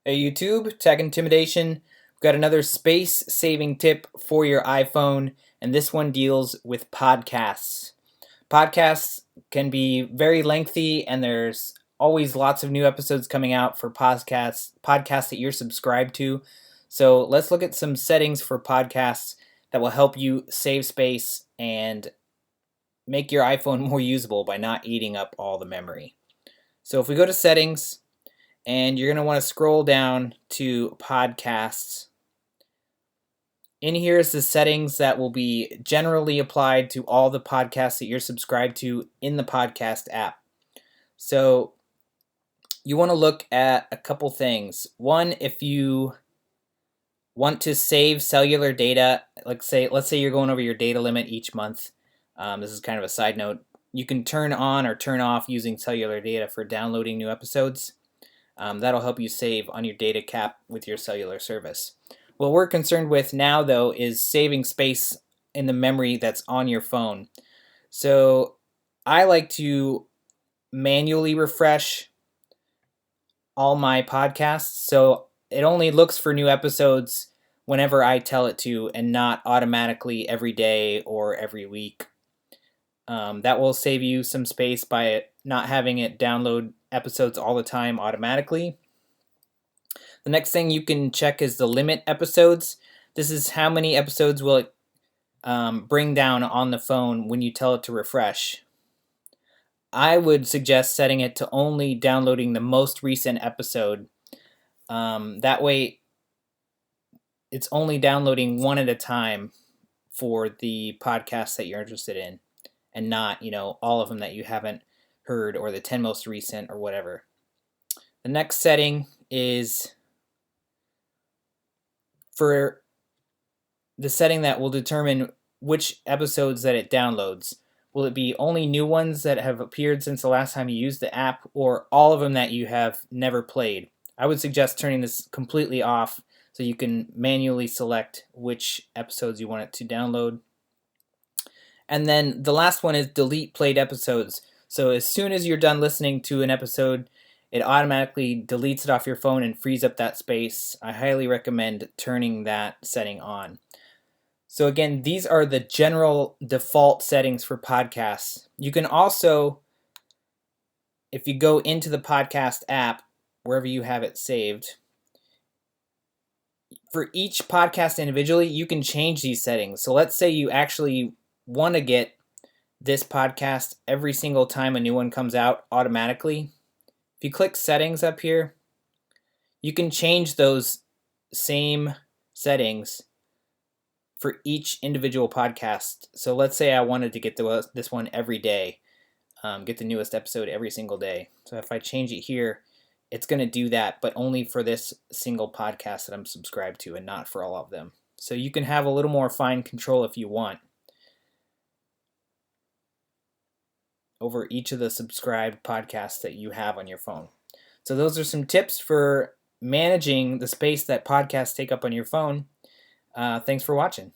Hey YouTube, TechIntimidation. We've got another space-saving tip for your iPhone, and this one deals with podcasts. Podcasts can be very lengthy, and there's always lots of new episodes coming out for podcasts that you're subscribed to. So let's look at some settings for podcasts that will help you save space and make your iPhone more usable by not eating up all the memory. So if we go to settings, and you're going to want to scroll down to podcasts. In here is the settings that will be generally applied to all the podcasts that you're subscribed to in the podcast app. So you want to look at a couple things. One, if you want to save cellular data, let's say you're going over your data limit each month. This is kind of a side note. You can turn on or turn off using cellular data for downloading new episodes. That'll help you save on your data cap with your cellular service. What we're concerned with now, though, is saving space in the memory that's on your phone. So I like to manually refresh all my podcasts, so it only looks for new episodes whenever I tell it to, and not automatically every day or every week. That will save you some space by not having it download episodes all the time automatically. The next thing you can check is the limit episodes. This is how many episodes will it bring down on the phone when you tell it to refresh. I would suggest setting it to only downloading the most recent episode. That way it's only downloading one at a time for the podcast that you're interested in, and not, all of them that you haven't heard, or the 10 most recent or whatever. The next setting is for the setting that will determine which episodes that it downloads. Will it be only new ones that have appeared since the last time you used the app, or all of them that you have never played? I would suggest turning this completely off so you can manually select which episodes you want it to download. And then the last one is delete played episodes. So as soon as you're done listening to an episode, it automatically deletes it off your phone and frees up that space. I highly recommend turning that setting on. So again, these are the general default settings for podcasts. You can also, if you go into the podcast app, wherever you have it saved, for each podcast individually, you can change these settings. So let's say you actually want to get this podcast every single time a new one comes out automatically. If you click settings up here, you can change those same settings for each individual podcast. So let's say I wanted to get this one every day, get the newest episode every single day. So if I change it here, it's going to do that, but only for this single podcast that I'm subscribed to, and not for all of them. So you can have a little more fine control if you want over each of the subscribed podcasts that you have on your phone. So those are some tips for managing the space that podcasts take up on your phone. Thanks for watching.